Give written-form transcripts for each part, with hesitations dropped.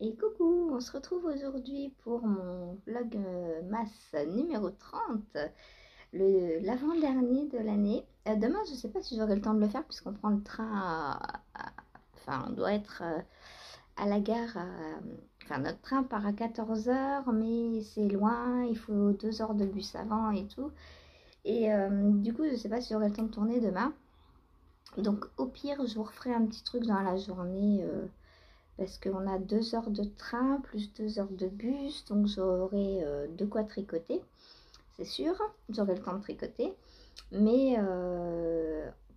Et coucou, on se retrouve aujourd'hui pour mon vlog masse numéro 30, l'avant-dernier de l'année. Demain, je ne sais pas si j'aurai le temps de le faire puisqu'on prend le train enfin, on doit être à la gare, enfin, notre train part à 14 heures, mais c'est loin, il faut 2 heures de bus avant et tout. Et du coup, je ne sais pas si j'aurai le temps de tourner demain. Donc, au pire, je vous referai un petit truc dans la journée. Parce qu'on a 2 heures de train plus 2 heures de bus, donc j'aurai de quoi tricoter, c'est sûr, j'aurai le temps de tricoter, mais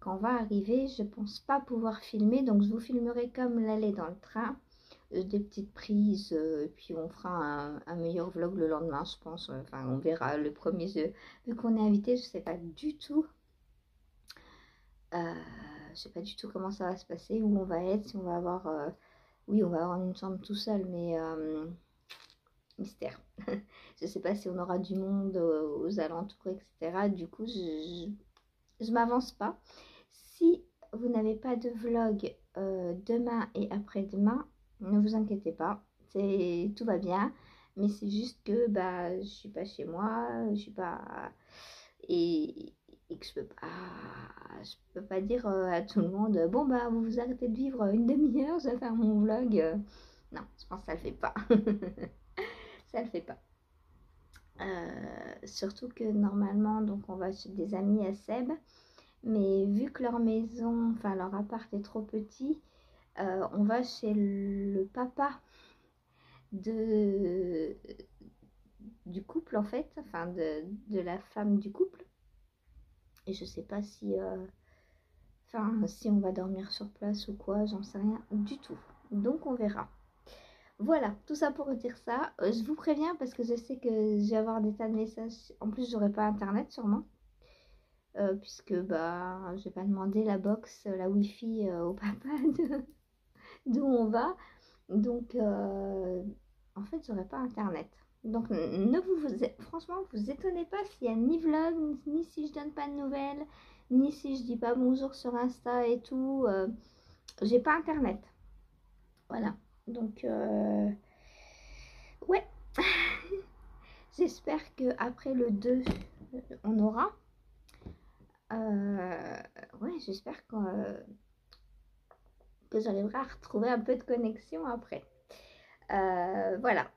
quand on va arriver, je pense pas pouvoir filmer, donc je vous filmerai comme l'aller dans le train, des petites prises, puis on fera un meilleur vlog le lendemain, je pense, enfin on verra le premier jeu, vu qu'on est invité, je sais pas du tout. Je sais pas du tout comment ça va se passer, où on va être, si on va avoir oui, on va avoir une chambre tout seul, mais mystère. Je sais pas si on aura du monde aux alentours, etc. Du coup, je m'avance pas. Si vous n'avez pas de vlog demain et après-demain, ne vous inquiétez pas, tout va bien. Mais c'est juste que bah, je suis pas chez moi, je suis pas et, et que je peux pas dire à tout le monde bon bah vous arrêtez de vivre une demi-heure, je vais faire mon vlog. Non, je pense que ça le fait pas. Ça le fait pas. Surtout que normalement, donc on va chez des amis à Seb, mais vu que leur maison, enfin leur appart est trop petit, on va chez le papa de, du couple en fait, enfin de la femme du couple. Et je sais pas si, enfin, si on va dormir sur place ou quoi, j'en sais rien du tout. Donc on verra. Voilà, tout ça pour dire ça. Je vous préviens parce que je sais que je vais avoir des tas de messages. En plus, j'aurai pas internet sûrement. Puisque bah, je vais pas demander la box, la wifi au papa d'où on va. Donc, en fait, j'aurai pas internet. Donc, ne franchement, vous étonnez pas s'il y a ni vlog, ni si je donne pas de nouvelles, ni si je dis pas bonjour sur Insta et tout. J'ai pas internet. Voilà. Donc, ouais. J'espère que après le 2, on aura. Ouais, j'espère que j'arriverai à retrouver un peu de connexion après. Voilà.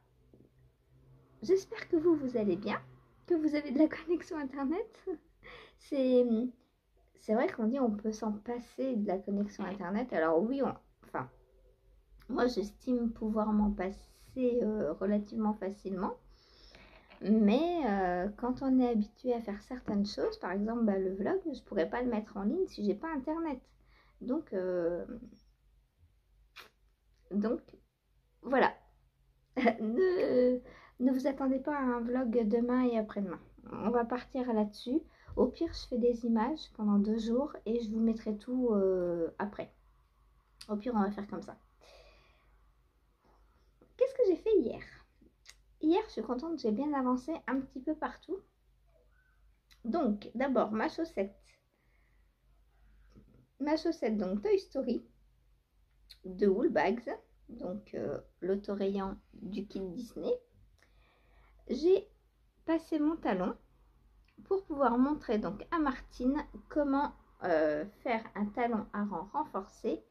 J'espère que vous allez bien, que vous avez de la connexion internet. C'est, c'est vrai qu'on dit on peut s'en passer de la connexion internet. Alors oui, enfin, moi j'estime pouvoir m'en passer relativement facilement. Mais quand on est habitué à faire certaines choses, par exemple bah, le vlog, je ne pourrais pas le mettre en ligne si j'ai pas internet. Donc, donc voilà. ne, ne vous attendez pas à un vlog demain et après-demain. On va partir là-dessus. Au pire, je fais des images pendant 2 jours et je vous mettrai tout après. Au pire, on va faire comme ça. Qu'est-ce que j'ai fait hier? Hier, je suis contente, j'ai bien avancé un petit peu partout. Donc, d'abord, ma chaussette. Ma chaussette, donc Toy Story de Woolbags. Donc, l'autorayant du kit Disney. J'ai passé mon talon pour pouvoir montrer donc à Martine comment faire un talon à rang renforcé.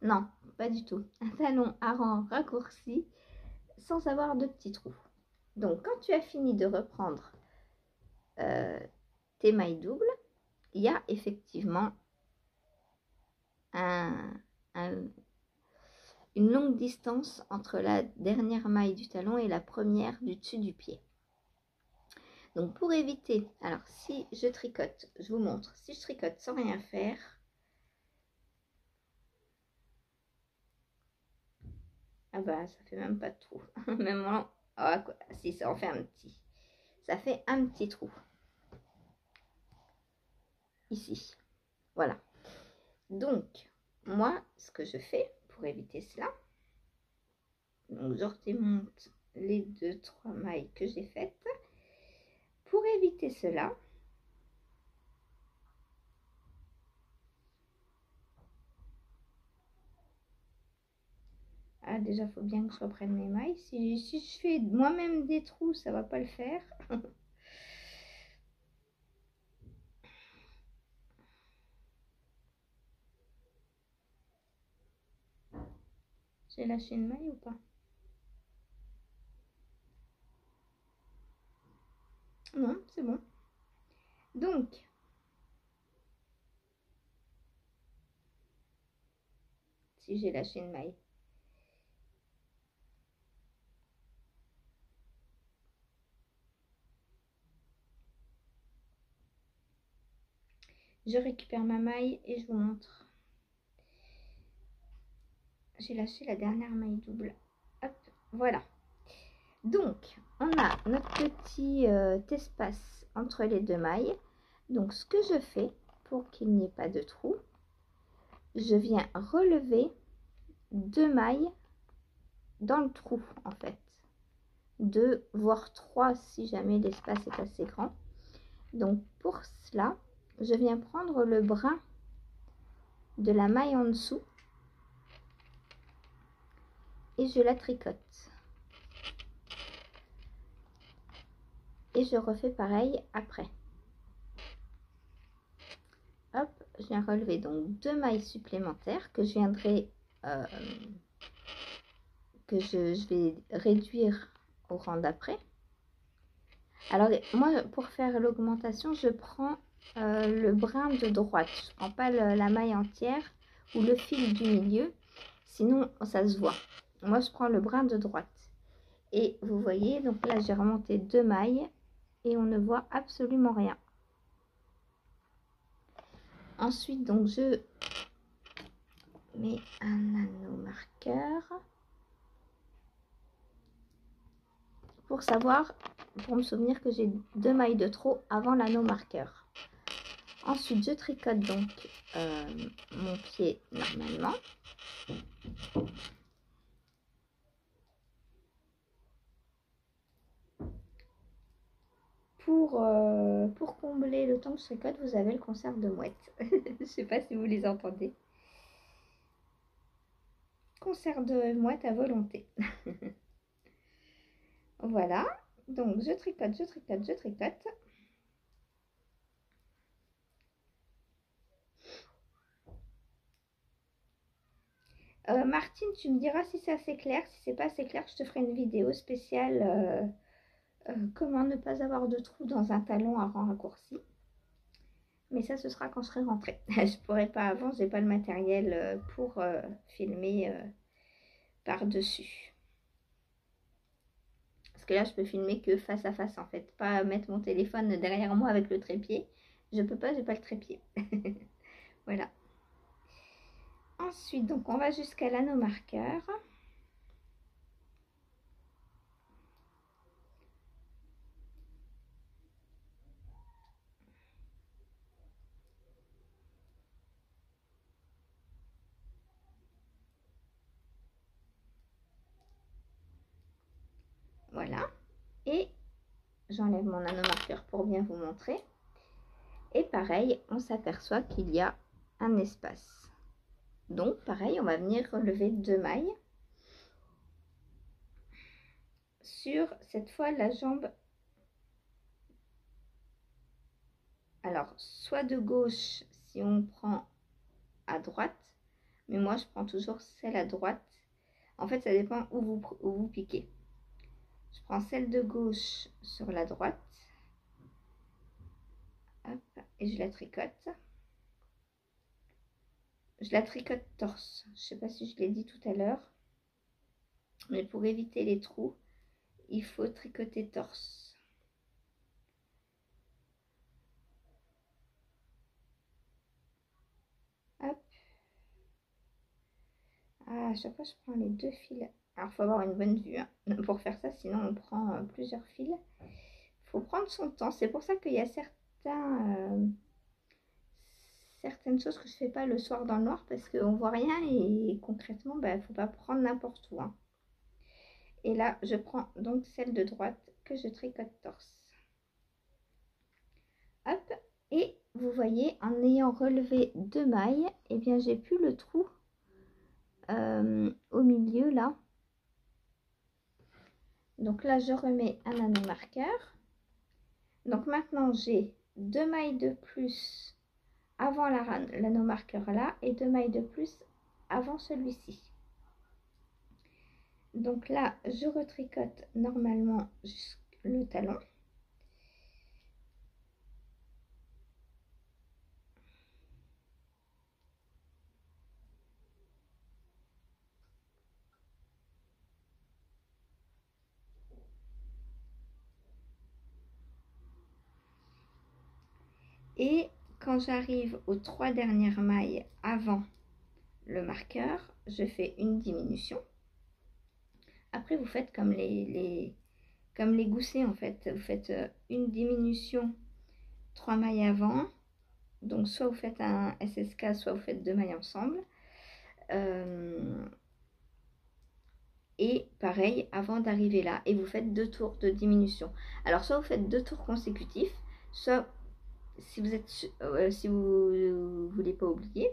Non, pas du tout. Un talon à rang raccourci sans avoir de petits trous. Donc quand tu as fini de reprendre tes mailles doubles, il y a effectivement un, une longue distance entre la dernière maille du talon et la première du dessus du pied. Donc pour éviter, alors si je tricote, je vous montre, si je tricote sans rien faire, ah bah ça fait même pas de trou, même en, ah, quoi, si ça en fait un petit, ça fait un petit trou, ici, voilà. Donc moi ce que je fais pour éviter cela, donc je remonte les 2-3 mailles que j'ai faites, pour éviter cela, Là, déjà, il faut bien que je reprenne mes mailles. Si je fais moi-même des trous, ça va pas le faire. J'ai lâché une maille ou pas? Non, c'est bon. Donc, si j'ai lâché une maille. Je récupère ma maille et je vous montre. J'ai lâché la dernière maille double. Hop, voilà. Donc, on a notre petit espace entre les deux mailles. Donc, ce que je fais pour qu'il n'y ait pas de trou, je viens relever 2 mailles dans le trou en fait. 2 voire 3 si jamais l'espace est assez grand. Donc, pour cela, je viens prendre le brin de la maille en dessous et je la tricote. Et je refais pareil après. Hop, je viens relever donc 2 mailles supplémentaires que je viendrai je vais réduire au rang d'après. Alors moi pour faire l'augmentation je prends le brin de droite, je prends pas la maille entière ou le fil du milieu, sinon ça se voit. Moi je prends le brin de droite et vous voyez donc là j'ai remonté 2 mailles et on ne voit absolument rien. Ensuite donc je mets un anneau marqueur pour savoir, pour me souvenir que j'ai 2 mailles de trop avant l'anneau marqueur. Ensuite je tricote donc mon pied normalement. Pour combler le temps que je tricote, vous avez le conserve de mouettes. Je ne sais pas si vous les entendez. Conserve de mouettes à volonté. Voilà. Donc je tricote, je tricote, je tricote. Martine, tu me diras si c'est assez clair. Si c'est pas assez clair, je te ferai une vidéo spéciale comment ne pas avoir de trou dans un talon à rang raccourci. Mais ça, ce sera quand je serai rentrée. Je pourrai pas avant, j'ai pas le matériel pour filmer par-dessus. Parce que là, je peux filmer que face à face en fait. Pas mettre mon téléphone derrière moi avec le trépied. Je peux pas, j'ai pas le trépied. Voilà. Ensuite, donc on va jusqu'à l'anneau marqueur. Voilà. Et j'enlève mon anneau marqueur pour bien vous montrer. Et pareil, on s'aperçoit qu'il y a un espace. Donc pareil, on va venir relever 2 mailles sur cette fois la jambe. Alors, soit de gauche si on prend à droite, mais moi je prends toujours celle à droite. En fait, ça dépend où vous piquez. Je prends celle de gauche sur la droite. Hop, et je la tricote. Je la tricote torse. Je ne sais pas si je l'ai dit tout à l'heure. Mais pour éviter les trous, il faut tricoter torse. Hop. Ah, à chaque fois, je prends les 2 fils. Alors, il faut avoir une bonne vue hein, pour faire ça, sinon on prend plusieurs fils. Il faut prendre son temps. C'est pour ça qu'il y a certaines choses que je ne fais pas le soir dans le noir parce qu'on ne voit rien et concrètement, il ne faut pas prendre n'importe où. Hein. Et là, je prends donc celle de droite que je tricote torse. Hop, et vous voyez, en ayant relevé 2 mailles, eh bien j'ai plus le trou au milieu là. Donc là, je remets un anneau marqueur. Donc maintenant, j'ai 2 mailles de plus avant l'anneau marqueur là et 2 mailles de plus avant celui-ci. Donc là, je retricote normalement le talon. Et quand j'arrive aux 3 dernières mailles avant le marqueur, je fais une diminution. Après, vous faites comme comme les goussets en fait. Vous faites une diminution 3 mailles avant. Donc soit vous faites un SSK, soit vous faites 2 mailles ensemble. Et pareil, avant d'arriver là, et vous faites 2 tours de diminution. Alors soit vous faites 2 tours consécutifs, soit si vous êtes si vous voulez pas oublier,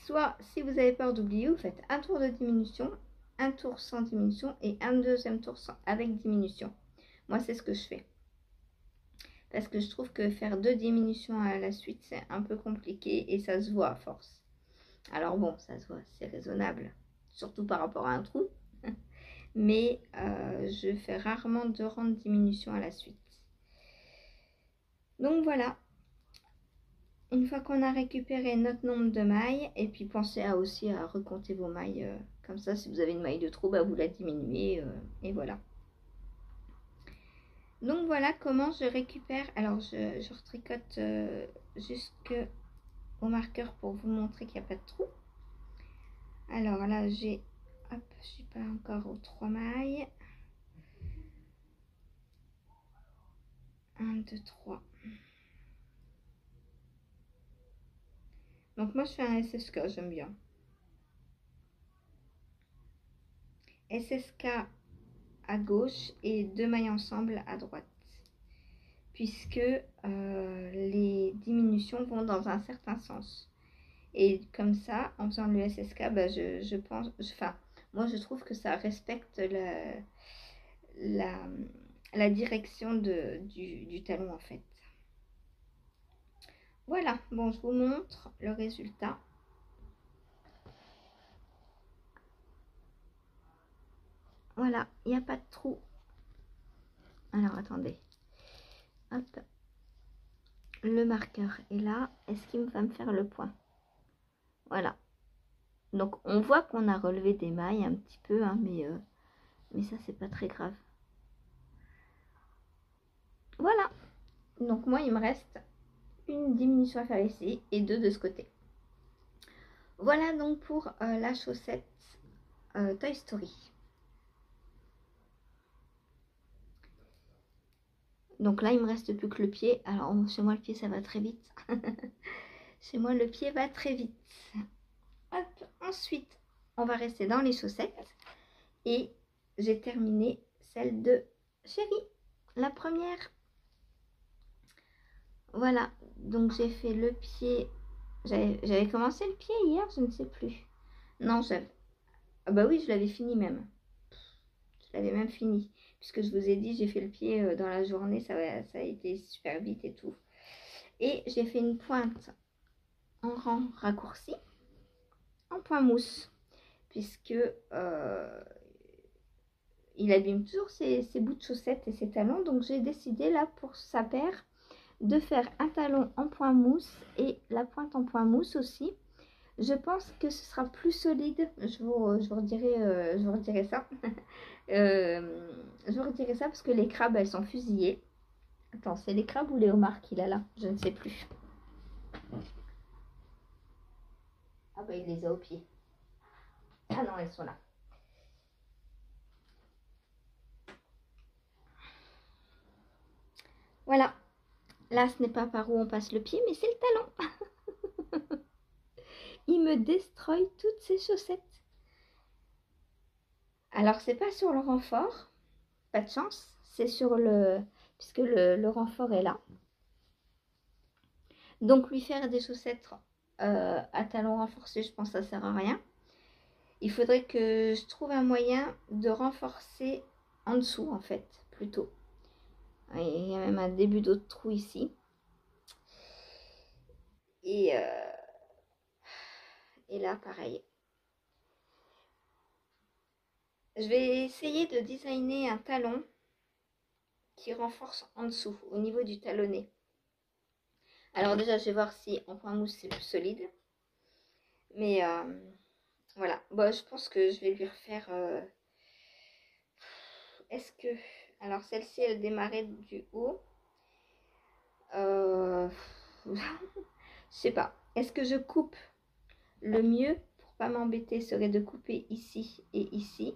soit si vous avez peur d'oublier, vous faites un tour de diminution, un tour sans diminution et un deuxième tour avec diminution. Moi c'est ce que je fais. Parce que je trouve que faire 2 diminutions à la suite, c'est un peu compliqué et ça se voit à force. Alors bon, ça se voit, c'est raisonnable, surtout par rapport à un trou. Mais je fais rarement 2 rangs de diminution à la suite. Donc voilà. Une fois qu'on a récupéré notre nombre de mailles, et puis pensez aussi à recompter vos mailles. Comme ça, si vous avez une maille de trop, bah, vous la diminuez. Et voilà. Donc voilà comment je récupère. Alors je retricote jusqu'au marqueur pour vous montrer qu'il n'y a pas de trou. Alors là j'ai, hop, je suis pas encore aux 3 mailles. 1, 2, 3. Donc moi je fais un SSK, j'aime bien. SSK à gauche et 2 mailles ensemble à droite. Puisque les diminutions vont dans un certain sens. Et comme ça, en faisant le SSK, bah, je pense, enfin, moi je trouve que ça respecte la direction du talon en fait. Voilà, bon, je vous montre le résultat. Voilà, il n'y a pas de trou. Alors attendez. Hop. Le marqueur est là. Est-ce qu'il va me faire le point? Voilà. Donc on voit qu'on a relevé des mailles un petit peu, hein, mais ça c'est pas très grave. Voilà. Donc moi il me reste une diminution à faire ici et 2 de ce côté. Voilà donc pour la chaussette Toy Story. Donc là il me reste plus que le pied. Alors chez moi le pied ça va très vite. Chez moi le pied va très vite. Hop. Ensuite on va rester dans les chaussettes. Et j'ai terminé celle de Chérie, la première. Voilà, donc j'ai fait le pied. J'avais commencé le pied hier, je ne sais plus. Non, j'avais... Ah bah oui, je l'avais fini même. Je l'avais même fini. Puisque je vous ai dit, j'ai fait le pied dans la journée, ça a été super vite et tout. Et j'ai fait une pointe en rang raccourci, en point mousse. Puisque il abîme toujours ses bouts de chaussettes et ses talons. Donc j'ai décidé là pour sa paire de faire un talon en point mousse et la pointe en point mousse aussi. Je pense que ce sera plus solide. Je vous redirai ça. Je vous redirai ça parce que les crabes elles sont fusillées. Attends, c'est les crabes ou les homards qu'il a là? Je ne sais plus. Ah bah il les a au pied. Ah non, elles sont là. Voilà. Là, ce n'est pas par où on passe le pied, mais c'est le talon. Il me destroy toutes ses chaussettes. Alors, c'est pas sur le renfort. Pas de chance. C'est sur le... Puisque le renfort est là. Donc, lui faire des chaussettes à talons renforcés, je pense que ça sert à rien. Il faudrait que je trouve un moyen de renforcer en dessous, en fait, plutôt. Et il y a même un début d'autre trou ici. Et, euh, et là, pareil. Je vais essayer de designer un talon qui renforce en dessous, au niveau du talonnet. Alors déjà, je vais voir si en point mousse c'est plus solide. Mais voilà. Bon, je pense que je vais lui refaire... Est-ce que... Alors celle-ci, elle démarrait du haut. Je sais pas. Est-ce que je coupe? Le mieux, pour pas m'embêter, serait de couper ici et ici.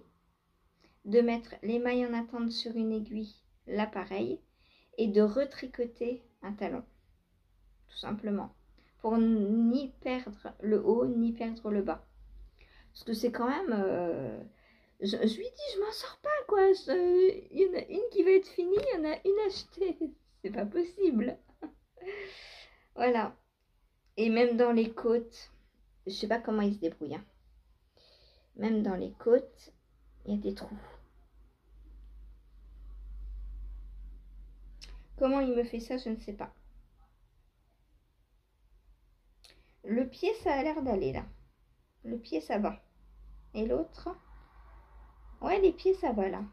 De mettre les mailles en attente sur une aiguille, là pareil. Et de retricoter un talon. Tout simplement. Pour ni perdre le haut, ni perdre le bas. Parce que c'est quand même... je lui dis, je m'en sors pas, quoi. Il y en a une qui va être finie, il y en a une achetée. C'est pas possible. Voilà. Et même dans les côtes, je sais pas comment il se débrouille. Hein. Même dans les côtes, il y a des trous. Comment il me fait ça, je ne sais pas. Le pied, ça a l'air d'aller, là. Le pied, ça va. Et l'autre? Ouais, les pieds, ça va, là.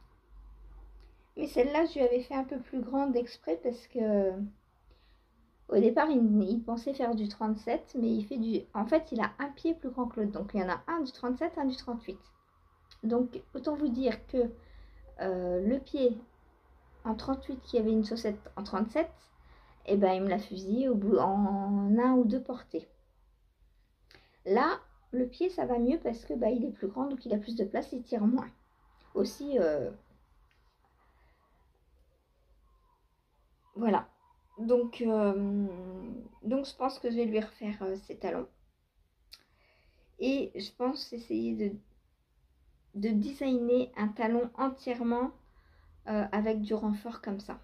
Mais celle-là, je lui avais fait un peu plus grande exprès parce que... Au départ, il pensait faire du 37, mais il fait du... En fait, il a un pied plus grand que l'autre. Donc, il y en a un du 37, un du 38. Donc, autant vous dire que le pied en 38 qui avait une chaussette en 37, et ben, il me l'a fusillé au bout en un ou deux portées. Là, le pied, ça va mieux parce que bah, il est plus grand, donc il a plus de place, il tire moins. Aussi, voilà. Donc, je pense que je vais lui refaire ses talons. Et je pense essayer de designer un talon entièrement avec du renfort comme ça.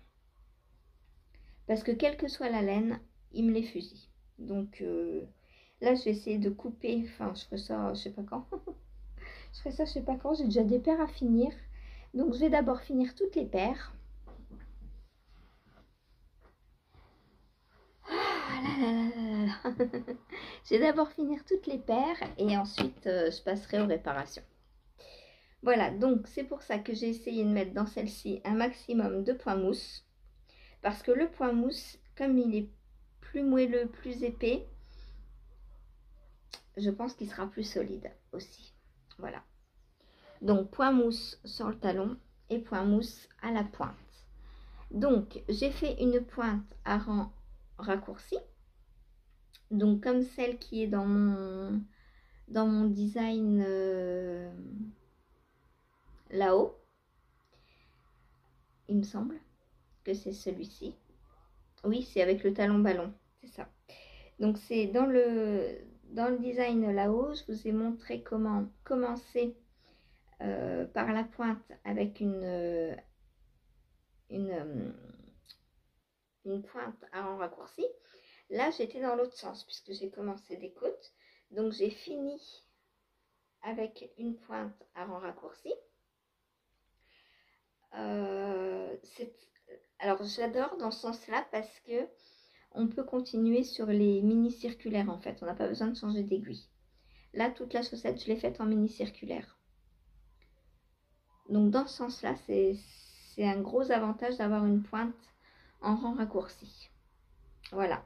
Parce que quelle que soit la laine, il me les fusille. Donc là, je vais essayer de couper. Enfin, je ferai ça, je sais pas quand. Je ferai ça, je sais pas quand. J'ai déjà des paires à finir. Donc, je vais d'abord finir toutes les paires. Ah là là là là là. Je vais d'abord finir toutes les paires et ensuite je passerai aux réparations. Voilà, donc c'est pour ça que j'ai essayé de mettre dans celle-ci un maximum de points mousse. Parce que le point mousse, comme il est plus moelleux, plus épais, je pense qu'il sera plus solide aussi. Voilà. Donc point mousse sur le talon et point mousse à la pointe. Donc j'ai fait une pointe à rang raccourci. Donc comme celle qui est dans mon design là-haut. Il me semble que c'est celui-ci. Oui, c'est avec le talon ballon, c'est ça. Donc c'est dans le design là-haut, je vous ai montré comment commencer par la pointe avec une pointe à rang raccourci. Là, j'étais dans l'autre sens puisque j'ai commencé des côtes. Donc j'ai fini avec une pointe à rang raccourci. Alors j'adore dans ce sens-là parce que on peut continuer sur les mini circulaires en fait. On n'a pas besoin de changer d'aiguille. Là, toute la chaussette, je l'ai faite en mini circulaire. Donc dans ce sens-là, c'est un gros avantage d'avoir une pointe en rang raccourci. Voilà.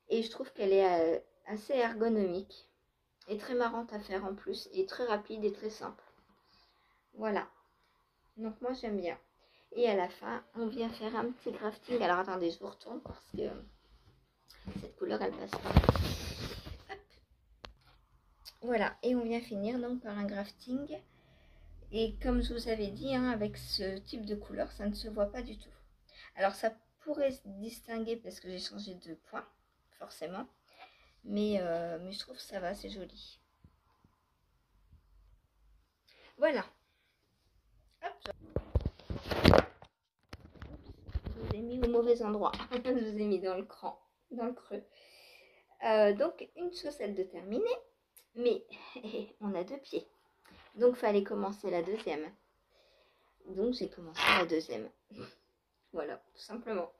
Et je trouve qu'elle est assez ergonomique et très marrante à faire en plus et très rapide et très simple. Voilà. Donc moi j'aime bien. Et à la fin, on vient faire un petit crafting. Alors attendez, je vous retourne parce que cette couleur elle passe pas. Hop. Voilà, et on vient finir donc par un crafting. Et comme je vous avais dit, hein, avec ce type de couleur, ça ne se voit pas du tout. Alors ça pourrait se distinguer parce que j'ai changé de point, forcément. Mais je trouve que ça va, c'est joli. Voilà. Hop. Je vous ai mis au mauvais endroit. Je vous ai mis dans le creux. Donc une chaussette de terminée. Mais on a 2 pieds. Donc, fallait commencer la deuxième. Donc, j'ai commencé la deuxième. Voilà, tout simplement.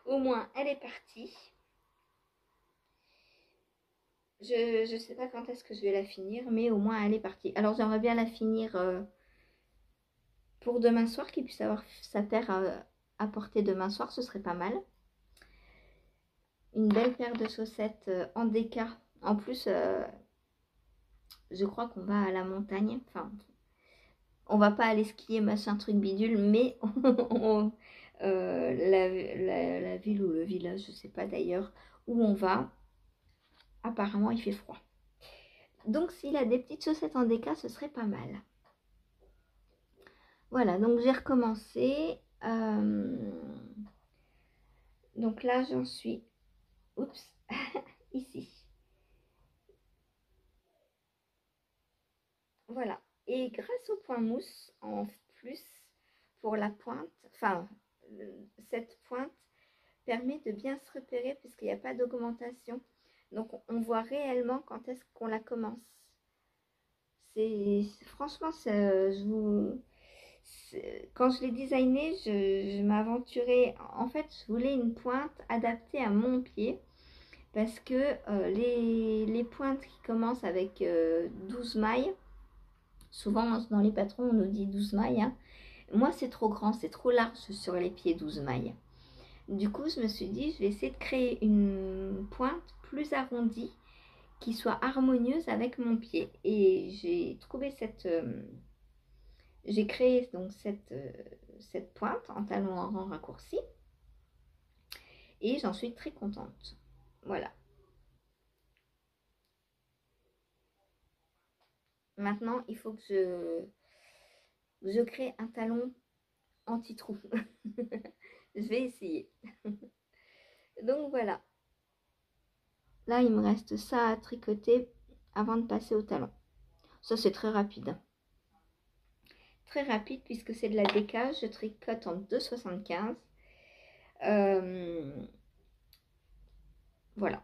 Au moins, elle est partie. Je sais pas quand est-ce que je vais la finir, mais au moins, elle est partie. Alors, j'aimerais bien la finir pour demain soir, qu'il puisse avoir sa paire à porter demain soir. Ce serait pas mal. Une belle paire de chaussettes en déca. En plus, je crois qu'on va à la montagne. Enfin, on va pas aller skier, machin, truc bidule, mais la ville ou le village, je sais pas d'ailleurs, où on va, apparemment il fait froid. Donc s'il a des petites chaussettes en déca, ce serait pas mal. Voilà, donc j'ai recommencé. Donc là, j'en suis... Oups, ici. Voilà. Et grâce au point mousse, en plus, pour la pointe, enfin, cette pointe permet de bien se repérer puisqu'il n'y a pas d'augmentation. Donc, on voit réellement quand est-ce qu'on la commence. Franchement, quand je l'ai designé, je m'aventurais. En fait, je voulais une pointe adaptée à mon pied parce que les pointes qui commencent avec 12 mailles, souvent dans les patrons, on nous dit 12 mailles. Hein. Moi, c'est trop grand, c'est trop large sur les pieds 12 mailles. Du coup, je me suis dit, je vais essayer de créer une pointe plus arrondie qui soit harmonieuse avec mon pied. Et j'ai trouvé j'ai créé donc cette pointe en talon en rang raccourci. Et j'en suis très contente. Voilà. Maintenant, il faut que je crée un talon anti-trou. Je vais essayer. Donc voilà. Là, il me reste ça à tricoter avant de passer au talon. Ça, c'est très rapide. Très rapide puisque c'est de la décage. Je tricote en 2,75. Voilà.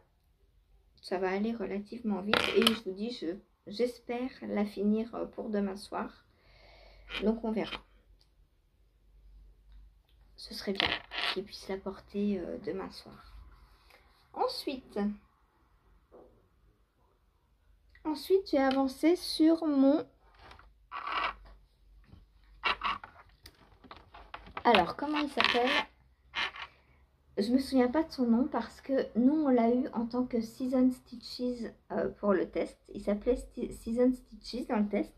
Ça va aller relativement vite. Et je vous dis, j'espère la finir pour demain soir. Donc, on verra. Ce serait bien qu'il puisse la porter demain soir. Ensuite, j'ai avancé sur mon... Alors, comment il s'appelle? Je me souviens pas de son nom parce que nous, on l'a eu en tant que Season Stitches pour le test. Il s'appelait Season Stitches dans le test.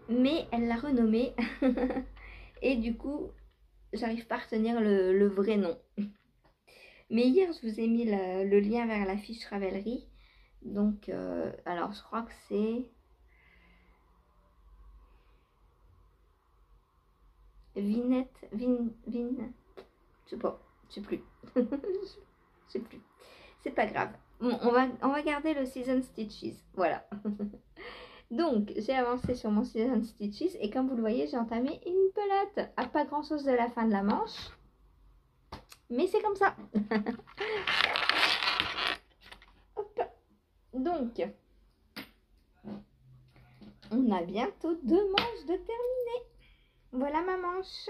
Mais elle l'a renommé. Et du coup, j'arrive pas à retenir le vrai nom. Mais hier, je vous ai mis le lien vers la fiche Ravelry. Donc, alors je crois que c'est... Vinette, je sais pas, je sais plus. Je sais plus. C'est pas grave. Bon, on va garder le Season Stitches. Voilà. Donc, j'ai avancé sur mon Season Stitches et comme vous le voyez, j'ai entamé une pelote à pas grand chose de la fin de la manche. Mais c'est comme ça. Hop. Donc, on a bientôt 2 manches de terminer. Voilà ma manche.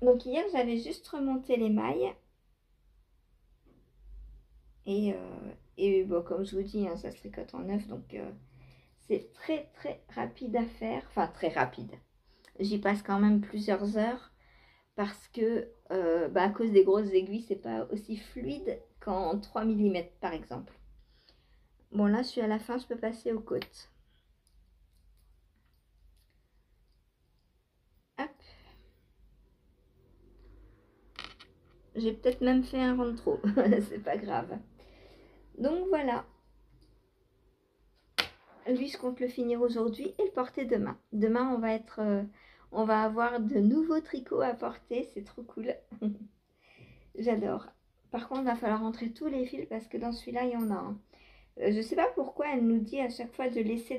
Donc hier, j'avais juste remonté les mailles. Et bon, comme je vous dis, hein, ça se tricote en 9. Donc, c'est très, très rapide à faire. Enfin, très rapide. J'y passe quand même plusieurs heures. Parce que, à cause des grosses aiguilles, c'est pas aussi fluide qu'en 3 mm, par exemple. Bon, là, je suis à la fin, je peux passer aux côtes. Hop. J'ai peut-être même fait un rang de trop. C'est pas grave. Donc, voilà. Lui, je compte le finir aujourd'hui et le porter demain. Demain, on va avoir de nouveaux tricots à porter. C'est trop cool. J'adore. Par contre, il va falloir rentrer tous les fils parce que dans celui-là, il y en a un. Je sais pas pourquoi elle nous dit à chaque fois de laisser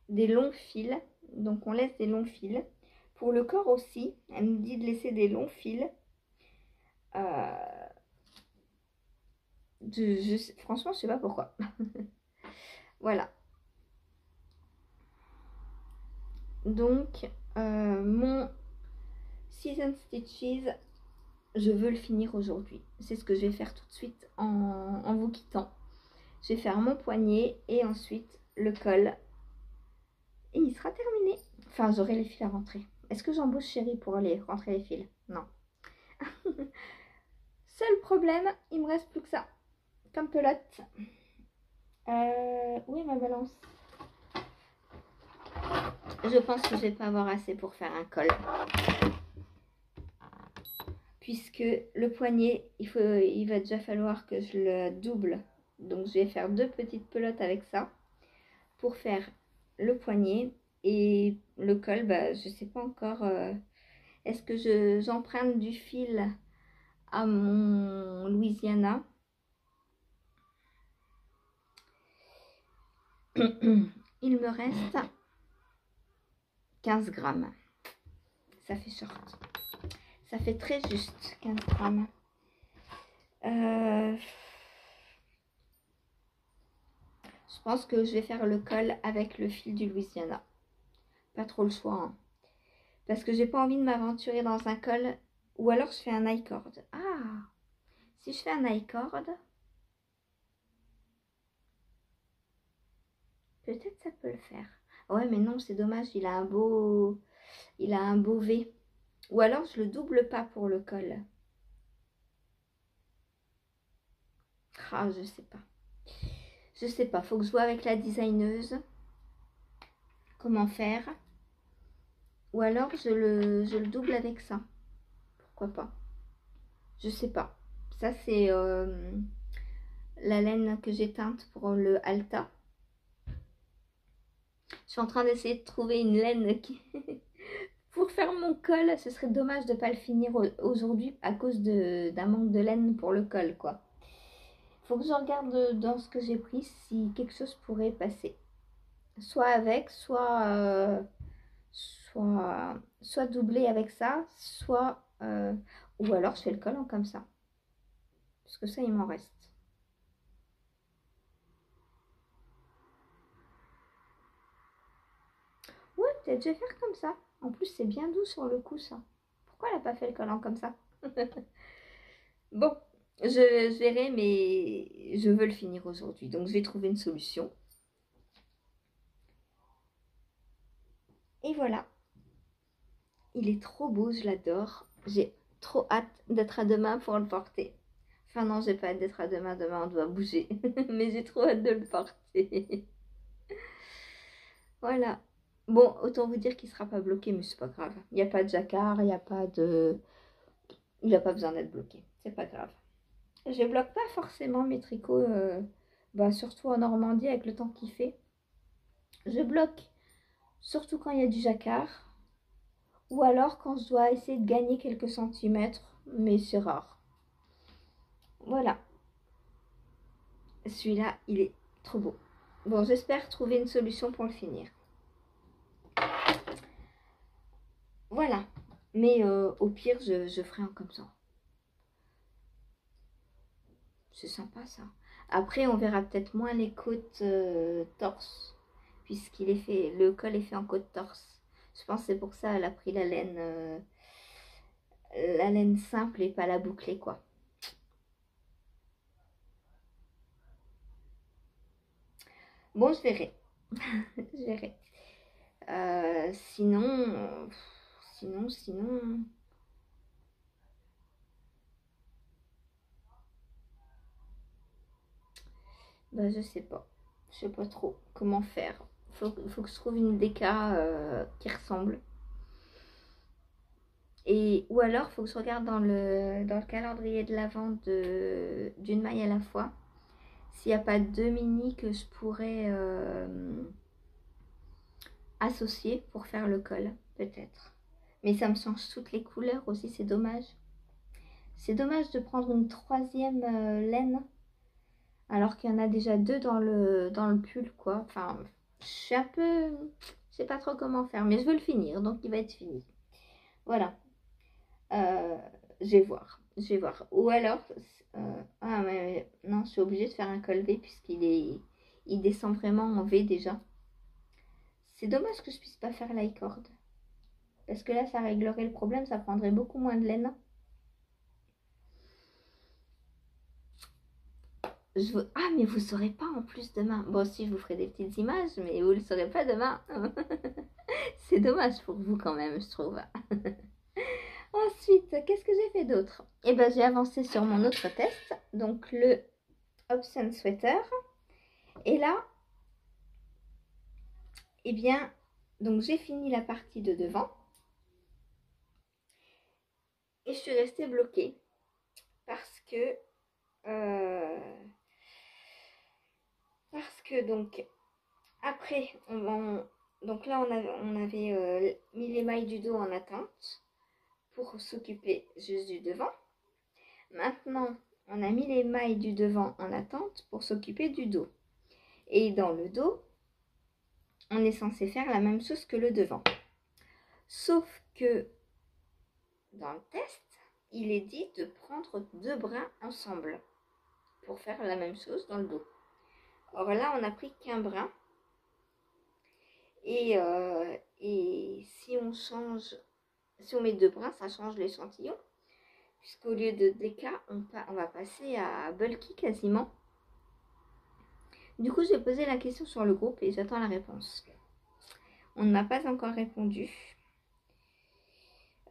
des longs fils. Donc, on laisse des longs fils. Pour le corps aussi, elle nous dit de laisser des longs fils. Franchement, je sais pas pourquoi. Voilà. Donc, mon Season Stitches, je veux le finir aujourd'hui. C'est ce que je vais faire tout de suite en vous quittant. Je vais faire mon poignet et ensuite le col. Et il sera terminé. Enfin, j'aurai les fils à rentrer. Est-ce que j'embauche Chérie pour aller rentrer les fils? Non. Seul problème, il me reste plus que ça. Comme pelote. Où est ma balance? Je pense que je vais pas avoir assez pour faire un col. Puisque le poignet, il va déjà falloir que je le double. Donc je vais faire 2 petites pelotes avec ça pour faire le poignet. Et le col, bah, je sais pas encore. Est-ce que j'emprunte du fil à mon Louisiana? Il me reste 15 grammes. Ça fait short. Ça fait très juste 15 grammes. Je pense que je vais faire le col avec le fil du Louisiana. Pas trop le choix. Hein. Parce que j'ai pas envie de m'aventurer dans un col. Ou alors je fais un I-cord. Ah! Si je fais un I-cord, peut-être ça peut le faire. Ouais, mais non, c'est dommage. Il a un beau V. Ou alors je le double pas pour le col. Ah, je sais pas. Je sais pas. Faut que je vois avec la designeuse comment faire. Ou alors je le double avec ça. Pourquoi pas? Je sais pas. Ça, c'est la laine que j'ai teinte pour le Alta. Je suis en train d'essayer de trouver une laine qui... pour faire mon col. Ce serait dommage de ne pas le finir aujourd'hui à cause d'un manque de laine pour le col, quoi. Faut que je regarde dans ce que j'ai pris si quelque chose pourrait passer. Soit avec, soit doublé avec ça, soit... ou alors je fais le col en comme ça. Parce que ça, il m'en reste. Ouais, peut-être je vais faire comme ça. En plus, c'est bien doux sur le cou, ça. Pourquoi elle n'a pas fait le collant comme ça? Bon, je verrai, mais je veux le finir aujourd'hui. Donc, je vais trouver une solution. Et voilà. Il est trop beau, je l'adore. J'ai trop hâte d'être à demain pour le porter. Enfin non, j'ai pas hâte d'être à demain. Demain, on doit bouger. Mais j'ai trop hâte de le porter. Voilà. Bon, autant vous dire qu'il sera pas bloqué, mais c'est pas grave. Il n'y a pas de jacquard, il n'y a pas de... Il n'a pas besoin d'être bloqué. C'est pas grave. Je bloque pas forcément mes tricots, surtout en Normandie avec le temps qu'il fait. Je bloque surtout quand il y a du jacquard ou alors quand je dois essayer de gagner quelques centimètres, mais c'est rare. Voilà. Celui-là, il est trop beau. Bon, j'espère trouver une solution pour le finir. Voilà. Mais au pire, je ferai un comme ça. C'est sympa ça. Après, on verra peut-être moins les côtes torse, puisqu'il est fait, le col est fait en côte torse. Je pense que c'est pour ça qu'elle a pris la laine simple et pas la bouclée, quoi. Bon, je verrai. Je verrai. Sinon... Bah, je sais pas. Je sais pas trop comment faire. Faut que je trouve une déca qui ressemble. Et, ou alors, faut que je regarde dans le calendrier de l'Avent d'une maille à la fois. S'il n'y a pas deux mini que je pourrais associer pour faire le col, peut-être. Mais ça me change toutes les couleurs aussi, c'est dommage. C'est dommage de prendre une troisième laine alors qu'il y en a déjà deux dans le pull, quoi. Enfin, je suis un peu... Je sais pas trop comment faire, mais je veux le finir, donc il va être fini. Voilà. Je vais voir. Je vais voir. Ou alors, Ah mais non, je suis obligée de faire un col V il descend vraiment en V déjà. C'est dommage que je puisse pas faire l'i-cord. Parce que là, ça réglerait le problème, ça prendrait beaucoup moins de laine. Ah, mais vous saurez pas en plus demain. Bon, si, je vous ferai des petites images, mais vous le saurez pas demain. C'est dommage pour vous quand même, je trouve. Ensuite, qu'est-ce que j'ai fait d'autre? Eh ben, j'ai avancé sur mon autre test, donc le Option Sweater. Et là, eh bien, donc j'ai fini la partie de devant. Et je suis restée bloquée. Parce que... donc, après, donc là, on avait mis les mailles du dos en attente pour s'occuper juste du devant. Maintenant, on a mis les mailles du devant en attente pour s'occuper du dos. Et dans le dos, on est censé faire la même chose que le devant. Sauf que dans le test, il est dit de prendre 2 brins ensemble pour faire la même chose dans le dos. Or là, on n'a pris qu'un brin. Et si on met 2 brins, ça change l'échantillon. Puisqu'au lieu de DK, on va passer à bulky quasiment. Du coup, j'ai posé la question sur le groupe et j'attends la réponse. On ne m'a pas encore répondu.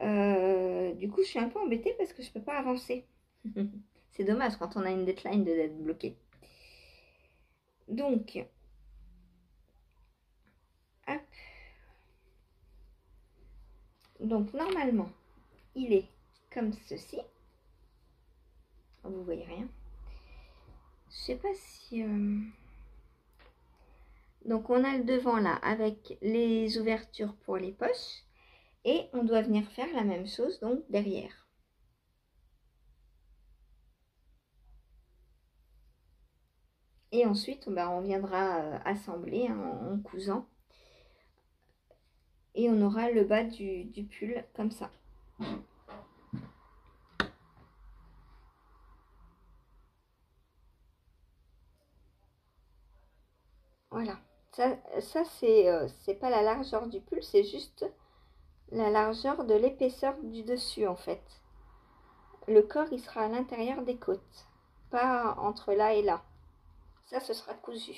Du coup, je suis un peu embêtée parce que je ne peux pas avancer. C'est dommage quand on a une deadline d'être bloqué. Donc, hop. Donc, normalement, il est comme ceci. Oh, vous voyez rien. Je sais pas si... Donc, on a le devant là avec les ouvertures pour les poches. Et on doit venir faire la même chose donc derrière. Et ensuite, on viendra assembler en cousant. Et on aura le bas du pull comme ça. Voilà. Ça c'est pas la largeur du pull, c'est juste la largeur de l'épaisseur du dessus en fait. Le corps, il sera à l'intérieur des côtes, pas entre là et là. Ça, ce sera cousu.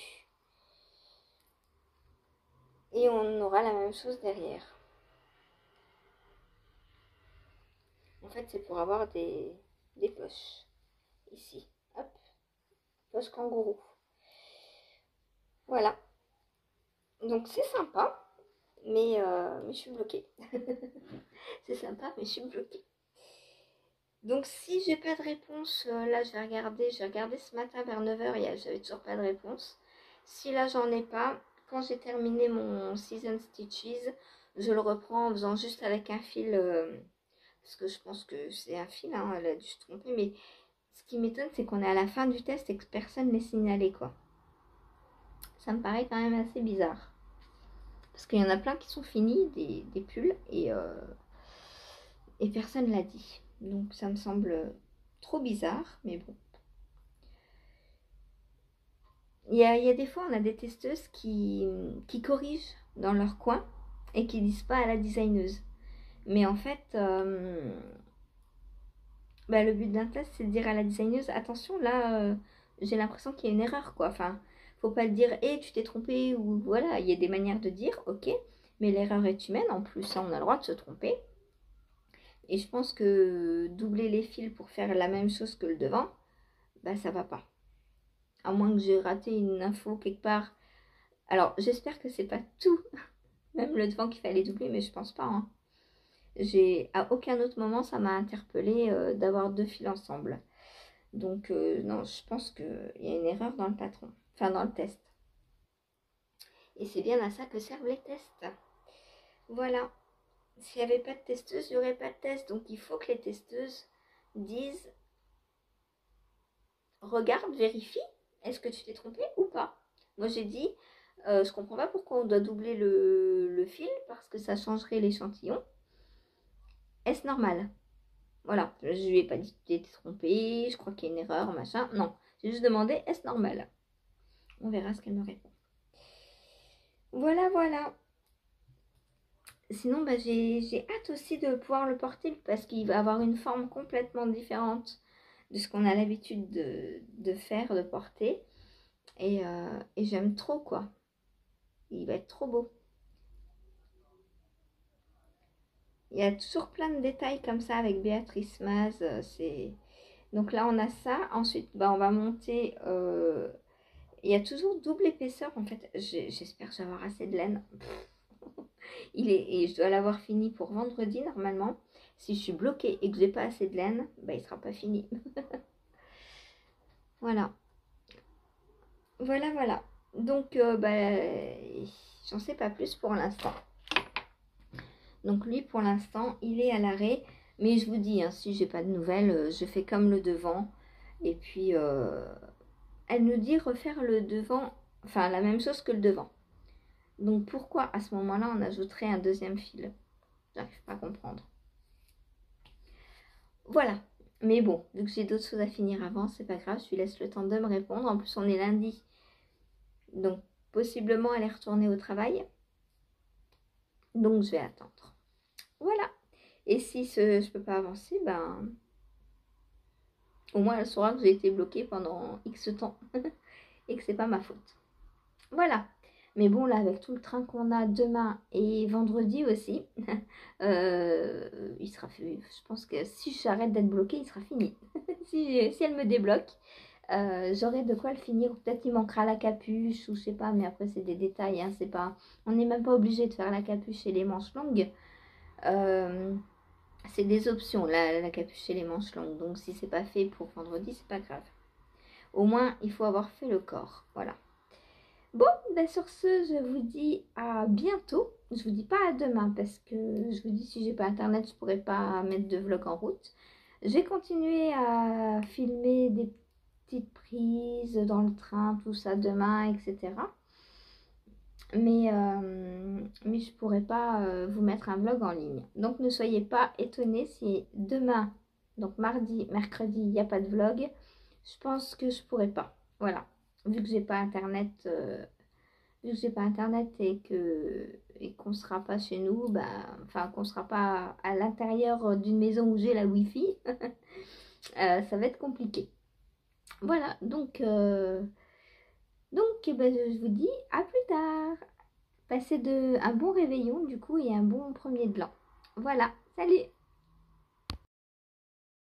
Et on aura la même chose derrière. En fait, c'est pour avoir des poches. Ici, hop, poche kangourou. Voilà. Donc c'est sympa, mais je suis bloquée. C'est sympa, mais je suis bloquée. Donc si j'ai pas de réponse, là je vais regarder. J'ai regardé ce matin vers 9h, j'avais toujours pas de réponse. Si là j'en ai pas, quand j'ai terminé mon Season Stitches, je le reprends en faisant juste avec un fil. Parce que je pense que c'est un fil, hein, elle a dû se tromper. Mais ce qui m'étonne, c'est qu'on est à la fin du test et que personne n'est signalé, quoi. Ça me paraît quand même assez bizarre. Parce qu'il y en a plein qui sont finis, des pulls, et personne l'a dit. Donc ça me semble trop bizarre, mais bon. Il y a des fois, on a des testeuses qui corrigent dans leur coin et qui disent pas à la designeuse. Mais en fait, le but d'un test, c'est de dire à la designeuse, attention, là, j'ai l'impression qu'il y a une erreur, quoi. Enfin, faut pas dire, tu t'es trompé, ou voilà, il y a des manières de dire, ok, mais l'erreur est humaine, en plus, on a le droit de se tromper. Et je pense que doubler les fils pour faire la même chose que le devant, ça va pas. À moins que j'ai raté une info quelque part. Alors, j'espère que c'est pas tout, même le devant qu'il fallait doubler, mais je pense pas, hein. À aucun autre moment, ça m'a interpellée d'avoir 2 fils ensemble. Donc, non, je pense qu'il y a une erreur dans le patron. Enfin, dans le test. Et c'est bien à ça que servent les tests. Voilà. S'il n'y avait pas de testeuse, il n'y aurait pas de test. Donc, il faut que les testeuses disent, regarde, vérifie, est-ce que tu t'es trompé ou pas? Moi, j'ai dit, je comprends pas pourquoi on doit doubler le fil, parce que ça changerait l'échantillon. Est-ce normal? Voilà, je lui ai pas dit que tu t'es trompée, je crois qu'il y a une erreur, machin. Non, j'ai juste demandé, est-ce normal? On verra ce qu'elle me répond. Voilà, voilà. Sinon, bah, j'ai hâte aussi de pouvoir le porter parce qu'il va avoir une forme complètement différente de ce qu'on a l'habitude de faire, de porter. Et j'aime trop, quoi. Il va être trop beau. Il y a toujours plein de détails comme ça avec Béatrice Maz. Donc là, on a ça. Ensuite, bah, on va monter. Il y a toujours double épaisseur, en fait. J'espère que je vais avoir assez de laine. Et je dois l'avoir fini pour vendredi, normalement. Si je suis bloquée et que j'ai pas assez de laine, bah, il sera pas fini. Voilà. Voilà, voilà. Donc, bah, j'en sais pas plus pour l'instant. Donc lui, pour l'instant, il est à l'arrêt. Mais je vous dis, hein, si j'ai pas de nouvelles, je fais comme le devant. Et puis, elle nous dit refaire le devant, enfin la même chose que le devant. Donc pourquoi à ce moment-là, on ajouterait un deuxième fil? J'arrive pas à comprendre. Voilà. Mais bon, vu que j'ai d'autres choses à finir avant, c'est pas grave, je lui laisse le temps de me répondre. En plus, on est lundi. Donc, possiblement, elle est retournée au travail. Donc, je vais attendre. Voilà. Et si je peux pas avancer, ben, au moins elle saura que j'ai été bloquée pendant X temps et que c'est pas ma faute. Voilà. Mais bon, là, avec tout le train qu'on a demain et vendredi aussi, il sera fait. Je pense que si j'arrête d'être bloquée, il sera fini. si elle me débloque, j'aurai de quoi le finir. Peut-être il manquera la capuche ou je sais pas, mais après, c'est des détails. Hein, c'est pas... On n'est même pas obligé de faire la capuche et les manches longues. C'est des options, la capuche et les manches longues. Donc, si c'est pas fait pour vendredi, c'est pas grave. Au moins, il faut avoir fait le corps. Voilà. Bon, ben sur ce, je vous dis à bientôt. Je vous dis pas à demain parce que je vous dis si j'ai pas internet, je pourrais pas mettre de vlog en route. J'ai continué à filmer des petites prises dans le train, tout ça demain, etc. Mais je pourrais pas vous mettre un vlog en ligne. Donc ne soyez pas étonnés si demain, donc mardi, mercredi, il n'y a pas de vlog. Je pense que je pourrais pas. Voilà. Vu que j'ai pas internet. Vu que j'ai pas internet et qu'on sera pas chez nous, bah, enfin qu'on sera pas à l'intérieur d'une maison où j'ai la wifi, ça va être compliqué. Voilà, donc bah, je vous dis à plus tard. Passez un bon réveillon du coup et un bon premier de l'an. Voilà, salut!